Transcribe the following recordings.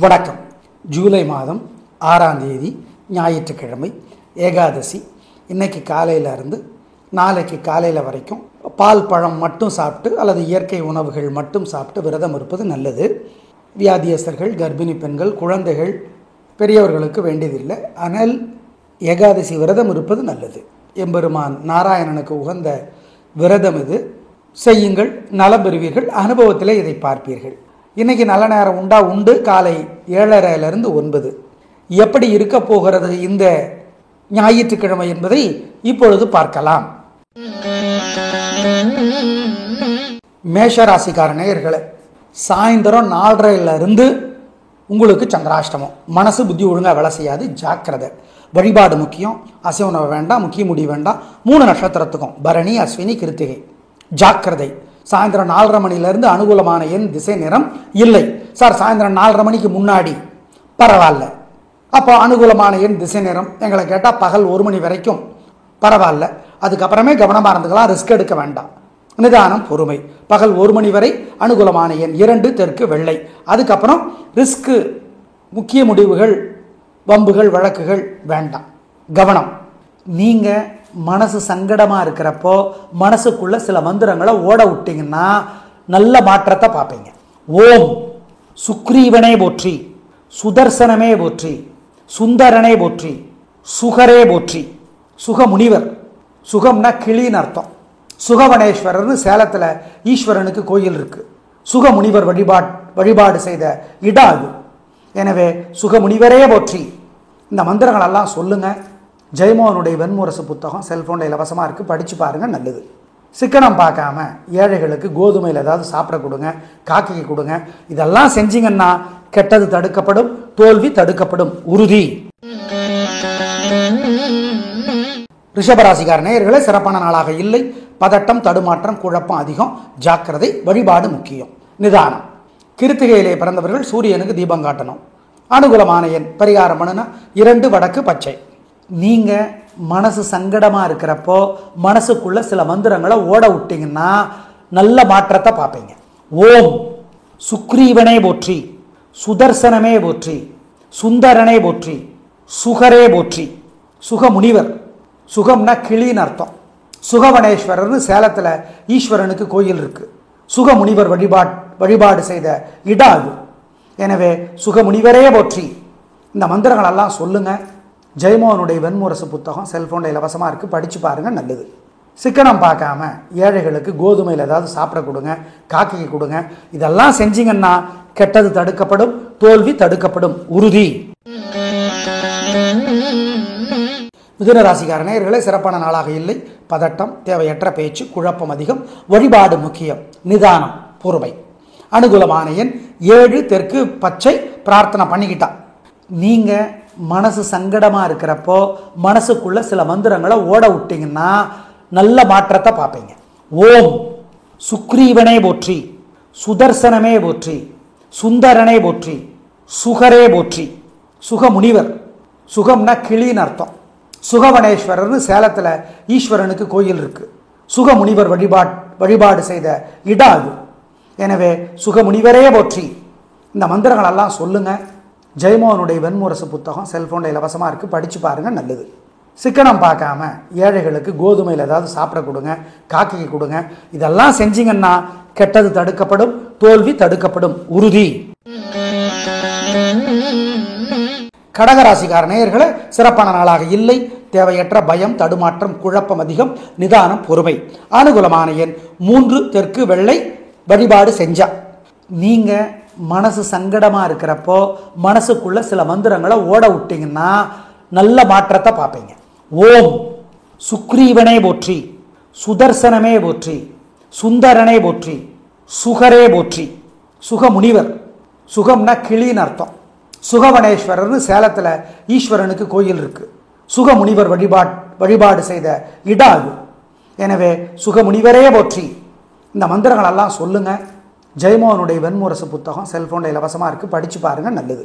வணக்கம். ஜூலை மாதம் 6ஆம் தேதி ஞாயிற்றுக்கிழமை ஏகாதசி. இன்னைக்கு காலையிலேருந்து நாளைக்கு காலையில் வரைக்கும் பால் பழம் மட்டும் சாப்பிட்டு அல்லது இயற்கை உணவுகள் மட்டும் சாப்பிட்டு விரதம் இருப்பது நல்லது. வியாதியஸ்தர்கள், கர்ப்பிணி பெண்கள், குழந்தைகள், பெரியவர்களுக்கு வேண்டியதில்லை. ஆனால் ஏகாதசி விரதம் இருப்பது நல்லது. எம்பெருமான் நாராயணனுக்கு உகந்த விரதம் இது. செய்யுங்கள், நலம் பெறுவீர்கள். அனுபவத்தில் இதை பார்ப்பீர்கள். இன்றைக்கி நல்ல நேரம் உண்டு. காலை 7:30 9 எப்படி இருக்க போகிறது இந்த ஞாயிற்றுக்கிழமை என்பதை இப்பொழுது பார்க்கலாம். மேஷராசிக்கார நேயர்களே, சாயந்தரம் 4:30 உங்களுக்கு சந்திராஷ்டமம். மனசு புத்தி ஒழுங்காக வேலை செய்யாது, ஜாக்கிரதை. வழிபாடு முக்கியம். அசைவ உணவு வேண்டாம், முக்கிய முடி வேண்டாம். 3 நட்சத்திரத்துக்கும் பரணி, அஸ்வினி, கிருத்திகை ஜாக்கிரதை. சாயந்தரம் 4:30 மணிலேருந்து அனுகூலமான எண், திசை, நிறம் இல்லை. சார், சாயந்தரம் 4:30 மணிக்கு முன்னாடி பரவாயில்ல. அப்போ அனுகூலமான எண், திசை, நிறம் எங்களை கேட்டால் பகல் 1 மணி வரைக்கும் பரவாயில்ல. அதுக்கப்புறமே கவனமாக இருந்துக்கலாம், ரிஸ்க் எடுக்க வேண்டாம். நிதானம், பொறுமை. பகல் 1 மணி வரை அனுகூலமான எண் 2, தெற்கு, வெள்ளை. அதுக்கப்புறம் ரிஸ்க்கு, முக்கிய முடிவுகள், வம்புகள், வழக்குகள் வேண்டாம். கவனம். நீங்கள் மனசு சங்கடமாக இருக்கிறப்போ மனசுக்குள்ள சில மந்திரங்களை ஓட விட்டிங்கன்னா நல்ல மாற்றத்தை பார்ப்பீங்க. ஓம் சுக்ரீவனே போற்றி, சுதர்சனமே போற்றி, சுந்தரனே போற்றி, சுகரே போற்றி. சுகமுனிவர், சுகம்னா கிளின்னு அர்த்தம். சுகவனேஸ்வரர்னு சேலத்தில் ஈஸ்வரனுக்கு கோயில் இருக்கு. சுகமுனிவர் வழிபாடு செய்த இடம் அது. எனவே சுகமுனிவரே போற்றி. இந்த மந்திரங்களெல்லாம் சொல்லுங்கள். ஜெயமோகனுடைய வெண்முரசு புத்தகம் செல்ஃபோனில் இலவசமாக இருக்குது, படித்து பாருங்கள், நல்லது. சிக்கனம் பார்க்காம ஏழைகளுக்கு கோதுமையில் ஏதாவது சாப்பிட கொடுங்க, காக்கைக்கு கொடுங்க. இதெல்லாம் செஞ்சிங்கன்னா கெட்டது தடுக்கப்படும், தோல்வி தடுக்கப்படும், உறுதி. ரிஷபராசிக்கார நேயர்களே, சிறப்பான நாளாக இல்லை. பதட்டம், தடுமாற்றம், குழப்பம் அதிகம், ஜாக்கிரதை. வழிபாடு முக்கியம், நிதானம். கிருத்திகையிலே பிறந்தவர்கள் சூரியனுக்கு தீபம் காட்டணும். அனுகூலமான எண், பரிகாரம் பண்ணுனா 2, வடக்கு, பச்சை. நீங்கள் மனசு சங்கடமாக இருக்கிறப்போ மனசுக்குள்ள சில மந்திரங்களை ஓட விட்டிங்கன்னா நல்ல மாற்றத்தை பார்ப்பீங்க. ஓம் சுக்ரீவனே போற்றி, சுதர்சனமே போற்றி, சுந்தரனே போற்றி, சுகரே போற்றி. சுகமுனிவர், சுகம்னா கிளின்னு அர்த்தம். சுகவனேஸ்வரர்னு சேலத்தில் ஈஸ்வரனுக்கு கோயில் இருக்கு. சுகமுனிவர் வழிபாடு செய்த இடம் அது. எனவே சுகமுனிவரே போற்றி. இந்த மந்திரங்களெல்லாம் சொல்லுங்கள். ஜெயமோகனுடைய வெண்முரசு புத்தகம் செல்ஃபோனில் இலவசமாக இருக்குது, படித்து பாருங்கள், நல்லது. சிக்கனம் பார்க்காம ஏழைகளுக்கு கோதுமையில் ஏதாவது சாப்பிட கொடுங்க, காக்கைக்கு கொடுங்க. இதெல்லாம் செஞ்சிங்கன்னா கெட்டது தடுக்கப்படும், தோல்வி தடுக்கப்படும், உறுதி. மிதுன ராசிக்கார நேயர்களே, சிறப்பான நாளாக இல்லை. பதட்டம், தேவையற்ற பேச்சு, குழப்பம் அதிகம். வழிபாடு முக்கியம், நிதானம், பொறுமை. அனுகூலமான எண் 7, தெற்கு, பச்சை. பிரார்த்தனை பண்ணிக்கிட்டா. நீங்கள் மனசு சங்கடமாக இருக்கிறப்போ மனசுக்குள்ள சில மந்திரங்களை ஓட விட்டிங்கன்னா நல்ல மாற்றத்தை பார்ப்பீங்க. ஓம் சுக்ரீவனே போற்றி, சுதர்சனமே போற்றி, சுந்தரனே போற்றி, சுகரே போற்றி. சுகமுனிவர், சுகம்னா கிளின்னு அர்த்தம். சுகவனேஸ்வரர்னு சேலத்தில் ஈஸ்வரனுக்கு கோயில் இருக்கு. சுகமுனிவர் வழிபாடு செய்த இடம் அது. எனவே சுகமுனிவரே போற்றி. இந்த மந்திரங்களெல்லாம் சொல்லுங்கள். ஜெயமோகனுடைய வெண்முரசு புத்தகம் செல்ஃபோனில் இலவசமாக இருக்குது, படித்து பாருங்கள், நல்லது. சிக்கனம் பார்க்காம ஏழைகளுக்கு கோதுமையில் ஏதாவது சாப்பிட கொடுங்க, காக்கைக்கு கொடுங்க. இதெல்லாம் செஞ்சிங்கன்னா கெட்டது தடுக்கப்படும், தோல்வி தடுக்கப்படும், உறுதி. கடகராசிக்கார நேயர்களே, சிறப்பான நாளாக இல்லை. தேவையற்ற பயம், தடுமாற்றம், குழப்பம் அதிகம், நிதானம், பொறுமை. அனுகூலமான எண் 3, தெற்கு, வெள்ளை. வழிபாடு செஞ்சா. நீங்கள் மனசு சங்கடமாக இருக்கிறப்போ மனசுக்குள்ள சில மந்திரங்களை ஓட விட்டிங்கன்னா நல்ல மாற்றத்தை பார்ப்பீங்க. ஓம் சுக்ரீவனே போற்றி, சுதர்சனமே போற்றி, சுந்தரனே போற்றி, சுகரே போற்றி. சுகமுனிவர், சுகம்னா கிளின்னு அர்த்தம். சுகவனேஸ்வரர்னு சேலத்தில் ஈஸ்வரனுக்கு கோயில் இருக்கு. சுகமுனிவர் வழிபாடு செய்த இடம் அது. எனவே சுகமுனிவரே போற்றி. இந்த மந்திரங்களெல்லாம் சொல்லுங்கள். ஜெயமோகனுடைய வெண்முரசு புத்தகம் செல்ஃபோனில் இலவசமாக இருக்குது, படித்து பாருங்கள், நல்லது.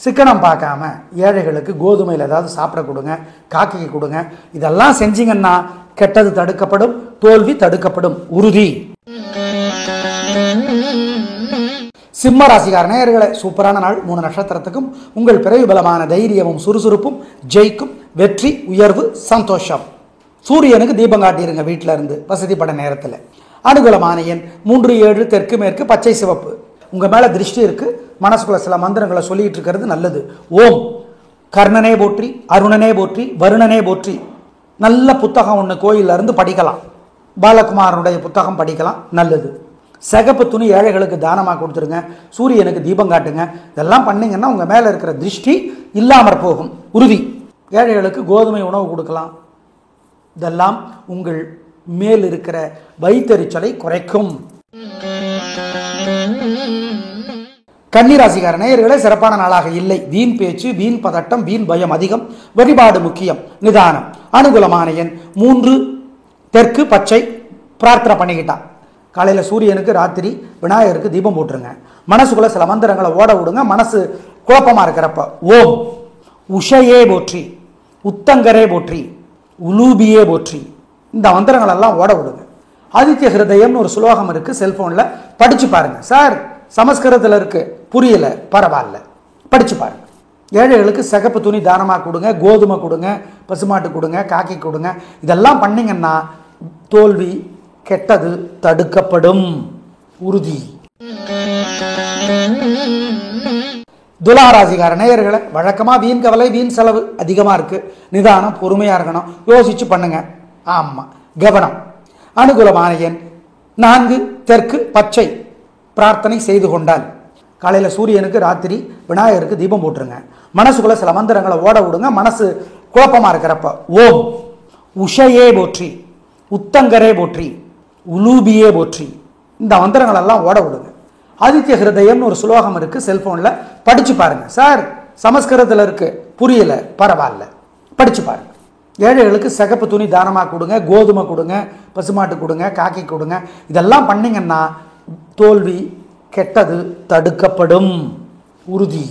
சிக்கனம் பார்க்காம ஏழைகளுக்கு கோதுமையில் ஏதாவது சாப்பிட கொடுங்க, காக்கைக்கு கொடுங்க. இதெல்லாம் செஞ்சிங்கன்னா கெட்டது தடுக்கப்படும், தோல்வி தடுக்கப்படும், உறுதி. சிம்ம ராசிக்கார நேயர்களே, சூப்பரான நாள். 3 நட்சத்திரத்துக்கும் உங்கள் பிறவி பலமான தைரியமும் சுறுசுறுப்பும் ஜெயிக்கும். வெற்றி, உயர்வு, சந்தோஷம். சூரியனுக்கு தீபம் காட்டியிருங்க வீட்டில் இருந்து வசதிப்பட நேரத்தில். அனுகூலமான எண் 3, 7, தெற்கு மேற்கு, பச்சை சிவப்பு. உங்கள் மேலே திருஷ்டி இருக்குது. மனசுக்குள்ள சில மந்திரங்களை சொல்லிட்டு இருக்கிறது நல்லது. ஓம் கர்ணனே போற்றி, அருணனே போற்றி, வருணனே போற்றி. நல்ல புத்தகம் ஒன்று கோயிலில் இருந்து படிக்கலாம். பாலகுமாரனுடைய புத்தகம் படிக்கலாம், நல்லது. சிகப்பு துணி ஏழைகளுக்கு தானமாக கொடுத்துருங்க. சூரியனுக்கு தீபம் காட்டுங்க. இதெல்லாம் பண்ணிங்கன்னா உங்கள் மேலே இருக்கிற திருஷ்டி இல்லாமற் போகும், உறுதி. ஏழைகளுக்கு கோதுமை உணவு கொடுக்கலாம். இதெல்லாம் உங்கள் மேல் இருக்கிற வயிற்றெரிச்சலை குறைக்கும். கன்னிராசிக்கார நேயர்களே, சிறப்பான நாளாக இல்லை. வீண் பேச்சு, வீண் பதட்டம், வீண் பயம் அதிகம். வழிபாடு முக்கியம், நிதானம். அனுகூலமான எண் 3, தெற்கு, பச்சை. பிரார்த்தனை பண்ணிக்கிட்டான். காலையில் சூரியனுக்கு, ராத்திரி விநாயகருக்கு தீபம் போட்டுருங்க. மனசுக்குள்ள சில மந்திரங்களை ஓட விடுங்க. மனசு குழப்பமாக இருக்கிறப்ப ஓம் உஷையே போற்றி, உத்தங்கரே போற்றி, உலூபியே போற்றி. இந்த மந்திரங்களெல்லாம் ஓட விடுங்க. ஆதித்ய ஹிருதயம்னு ஒரு சுலோகம் இருக்குது, செல்ஃபோனில் படித்து பாருங்கள். சார் சமஸ்கிருதத்தில் இருக்குது, புரியல, பரவாயில்ல, படித்து பாருங்கள். ஏழைகளுக்கு சிகப்பு துணி தானமாக கொடுங்க. கோதுமை கொடுங்க, பசுமாட்டு கொடுங்க, காக்கி கொடுங்க. இதெல்லாம் பண்ணிங்கன்னா தோல்வி, கெட்டது தடுக்கப்படும், உறுதி. துலாராசிக்கார நேயர்களை, வழக்கமாக வீண் கவலை, வீண் செலவு அதிகமாக இருக்குது. நிதானம், பொறுமையாக இருக்கணும். யோசிச்சு பண்ணுங்க. ஆமாம், கவனம். அனுகூலமான எண் 4, தெற்கு, பச்சை. பிரார்த்தனை செய்து கொண்டால் காலையில் சூரியனுக்கு, ராத்திரி விநாயகருக்கு தீபம் போட்டுருங்க. மனசுக்குள்ள சில மந்திரங்களை ஓட விடுங்க. மனசு குழப்பமாக இருக்கிறப்ப ஓம் உஷையே போற்றி, உத்தங்கரே போற்றி, உலூபியே போற்றி. இந்த மந்திரங்களெல்லாம் ஓட விடுங்க. ஆதித்ய ஹிருதயம்னு ஒரு சுலோகம் இருக்குது, செல்ஃபோனில் படித்து பாருங்கள். சார் சமஸ்கிருதத்தில் இருக்குது, புரியல, பரவாயில்ல, படித்து பாருங்கள். ஏழைகளுக்கு சிகப்பு துணி தானமாக கொடுங்க. கோதுமை கொடுங்க, பசுமாட்டு கொடுங்க, காக்கி கொடுங்க. இதெல்லாம் பண்ணிங்கன்னா தோல்வி, கெட்டது தடுக்கப்படும், உறுதி.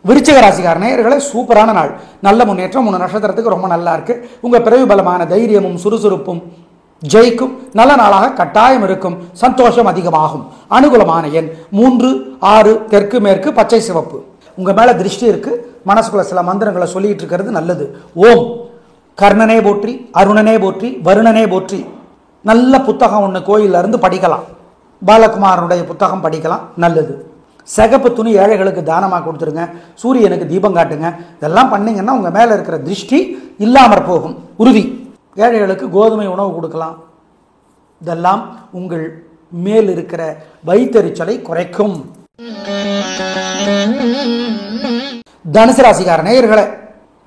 விருச்சிக ராசிக்கார நேயர்களே, சூப்பரான நாள். நல்ல முன்னேற்றம். 3 நட்சத்திரத்துக்கு ரொம்ப நல்லா இருக்கு. உங்கள் பிறவி பலமான தைரியமும் சுறுசுறுப்பும் ஜெயிக்கும். நல்ல நாளாக கட்டாயம் இருக்கும். சந்தோஷம் அதிகமாகும். அனுகூலமான எண் 3, 6, தெற்கு மேற்கு, பச்சை சிவப்பு. உங்கள் மேலே திருஷ்டி இருக்குது. மனசுக்குள்ள சில மந்திரங்களை சொல்லிட்டு இருக்கிறது நல்லது. ஓம் கர்ணனே போற்றி, அருணனே போற்றி, வருணனே போற்றி. நல்ல புத்தகம் ஒன்று கோயிலில் இருந்து படிக்கலாம். பாலகுமாரனுடைய புத்தகம் படிக்கலாம், நல்லது. சிகப்பு துணி ஏழைகளுக்கு தானமாக கொடுத்துருங்க. சூரியனுக்கு தீபம் காட்டுங்க. இதெல்லாம் பண்ணிங்கன்னா உங்கள் மேலே இருக்கிற திருஷ்டி இல்லாமற் போகும், உறுதி. ஏழைகளுக்கு கோதுமை உணவு கொடுக்கலாம். இதெல்லாம் உங்கள் மேல் இருக்கிற வயிற்றெரிச்சலை குறைக்கும். தனுசு ராசிக்கார நேயர்களே,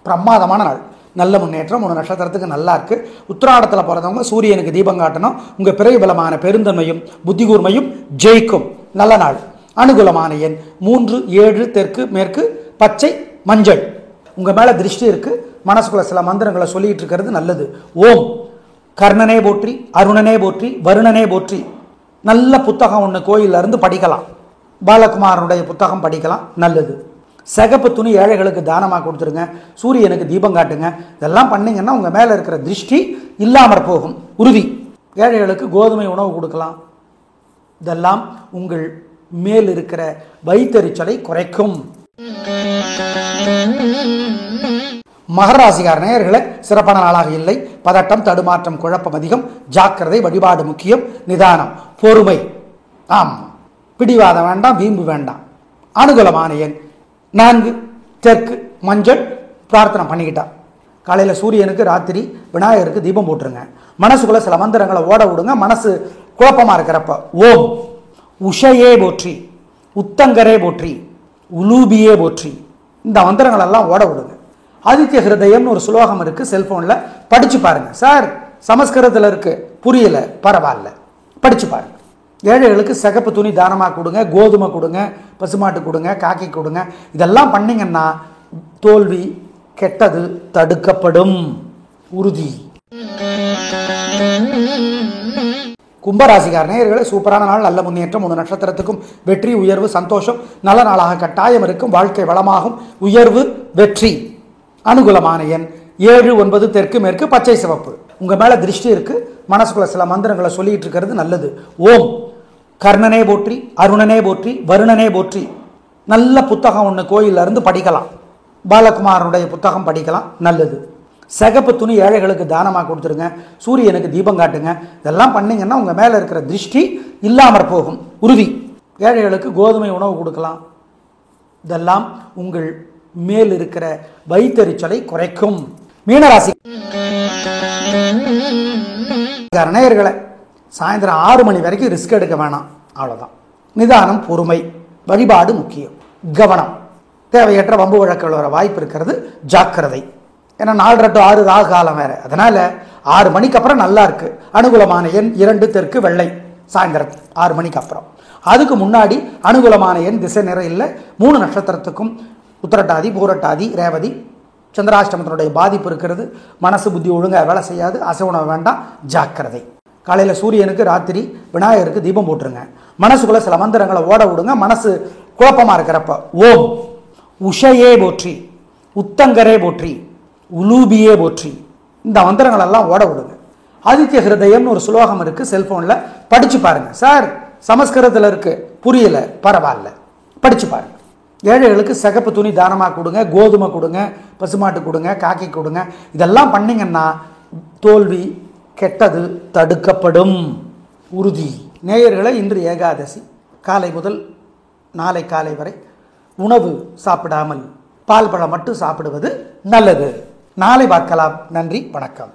பிரமாதமான நாள். நல்ல முன்னேற்றம். 3 நட்சத்திரத்துக்கு நல்லா இருக்கு. உத்திராடத்தில் பிறந்தவங்க சூரியனுக்கு தீபம் காட்டணும். உங்கள் பிறவி பலமான பெருந்தன்மையும் புத்தி கூர்மையும் ஜெயிக்கும். நல்ல நாள். அனுகூலமான எண் 3, 7, தெற்கு மேற்கு, பச்சை, மஞ்சள். உங்கள் மேலே திருஷ்டி இருக்குது. மனசுக்குள்ள சில மந்திரங்களை சொல்லிட்டு இருக்கிறது நல்லது. ஓம் கர்ணனே போற்றி, அருணனே போற்றி, வருணனே போற்றி. நல்ல புத்தகம் ஒன்று கோயிலில் இருந்து படிக்கலாம். பாலகுமாரனுடைய புத்தகம் படிக்கலாம், நல்லது. சிகப்பு துணி ஏழைகளுக்கு தானமாக கொடுத்துருங்க. சூரியனுக்கு தீபம் காட்டுங்க. இதெல்லாம் பண்ணிங்கன்னா உங்கள் மேலே இருக்கிற திருஷ்டி இல்லாமற் போகும், உறுதி. ஏழைகளுக்கு கோதுமை உணவு கொடுக்கலாம். இதெல்லாம் உங்கள் மேல் இருக்கிற வயிற்றெரிச்சலை குறைக்கும். மகர ராசிக்கார நேயர்களே, சிறப்பான நாளாக இல்லை. பதட்டம், தடுமாற்றம், குழப்பம் அதிகம். ஜாக்கிரதை. வழிபாடு முக்கியம், நிதானம், பொறுமை. பிடிவாதம் வேண்டாம், வீம்பு வேண்டாம். அனுகூலமான எண் 4, தெற்கு, மஞ்சள். பிரார்த்தனை பண்ணிக்கிட்டா. காலையில் சூரியனுக்கு, ராத்திரி விநாயகருக்கு தீபம் போட்டுருங்க. மனசுக்குள்ள சில மந்திரங்களை ஓட விடுங்க. மனசு குழப்பமாக இருக்கிறப்ப ஓம் உஷையே போற்றி, உத்தங்கரே போற்றி, உலூபியே போற்றி. இந்த மந்திரங்களெல்லாம் ஓட விடுங்க. ஆதித்ய ஹிருதயம்னு ஒரு சுலோகம் இருக்குது, செல்ஃபோனில் படித்து பாருங்கள். சார் சமஸ்கிருதத்தில் இருக்குது, புரியல, பரவாயில்ல, படித்து பாருங்கள். ஏழைகளுக்கு சிகப்பு துணி தானமாக கொடுங்க. கோதுமை கொடுங்க, பசுமாட்டு கொடுங்க, காக்கி கொடுங்க. இதெல்லாம் பண்ணிங்கன்னா தோல்வி, கெட்டது தடுக்கப்படும், உறுதி. கும்பராசிக்கார நேயர்களே, சூப்பரான நாள். நல்ல முன்னேற்றம். 3 நட்சத்திரத்துக்கும் வெற்றி, உயர்வு, சந்தோஷம். நல்ல நாளாக கட்டாயம் இருக்கும். வாழ்க்கை வளமாகும். உயர்வு, வெற்றி. அனுகூலமான எண் 7, 9, தெற்கு மேற்கு, பச்சை சிவப்பு. உங்கள் மேலே திருஷ்டி இருக்குது. மனசுக்குள்ள சில மந்திரங்களை சொல்லிட்டு இருக்கிறது நல்லது. ஓம் கர்ணனே போற்றி, அருணனே போற்றி, வருணனே போற்றி. நல்ல புத்தகம் ஒன்று கோயிலில் இருந்து படிக்கலாம். பாலகுமாரனுடைய புத்தகம் படிக்கலாம், நல்லது. சிகப்பு துணி ஏழைகளுக்கு தானமாக கொடுத்துருங்க. சூரியனுக்கு தீபம் காட்டுங்க. இதெல்லாம் பண்ணிங்கன்னா உங்கள் மேலே இருக்கிற திருஷ்டி இல்லாமற் போகும், உறுதி. ஏழைகளுக்கு கோதுமை உணவு கொடுக்கலாம். இதெல்லாம் உங்கள் மேல் இருக்கிற வயிற்றெரிச்சலை குறைக்கும். மீனராசி நேயர்களே, சாயந்தரம் 6 மணி வரைக்கும் ரிஸ்க் எடுக்க வேணாம், அவ்வளோதான். நிதானம், பொறுமை, வழிபாடு முக்கியம். கவனம், தேவையற்ற வம்பு வழக்குகள் வர வாய்ப்பு இருக்கிறது, ஜாக்கிரதை. ஏன்னா 4:30 to 6 ராகு காலம் வேற. அதனால 6 மணிக்கு அப்புறம் நல்லா இருக்கு. அனுகூலமான எண் 2 தெற்கு வெள்ளை. சாயந்தரம் 6 மணிக்கு அப்புறம். அதுக்கு முன்னாடி அனுகூலமான எண் திசை நிறம் இல்லை. 3 நட்சத்திரத்துக்கும் உத்திரட்டாதி, பூரட்டாதி, ரேவதி சந்திராஷ்டமத்தினுடைய பாதிப்பு இருக்கிறது. மனசு புத்தி ஒழுங்காக வேலை செய்யாது. அசைவனம் வேண்டாம், ஜாக்கிரதை. காலையில் சூரியனுக்கு, ராத்திரி விநாயகருக்கு தீபம் போட்டுருங்க. மனசுக்குள்ள சில மந்திரங்களை ஓட விடுங்க. மனசு குழப்பமாக இருக்கிறப்ப ஓம் உஷையே போற்றி, உத்தங்கரே போற்றி, உலூபியே போற்றி, இந்த மந்திரங்களெல்லாம் ஓட விடுங்க. ஆதித்ய ஹிருதயம்னு ஒரு ஸ்லோகம் இருக்குது, செல்ஃபோனில் படித்து பாருங்கள். சார் சமஸ்கிருதத்தில் இருக்குது, புரியல, பரவாயில்ல, படித்து பாருங்கள். ஏழைகளுக்கு சிகப்பு துணி தானமாக கொடுங்க, கோதுமை கொடுங்க, பசுமாட்டு கொடுங்க, காக்கி கொடுங்க. இதெல்லாம் பண்ணிங்கன்னா தோல்வி, கெட்டது தடுக்கப்படும், உறுதி. நேயர்களை, இன்று ஏகாதசி. காலை முதல் நாளை காலை வரை உணவு சாப்பிடாமல் பால் பழம் மட்டும் சாப்பிடுவது நல்லது. நாளை பார்க்கலாம். நன்றி, வணக்கம்.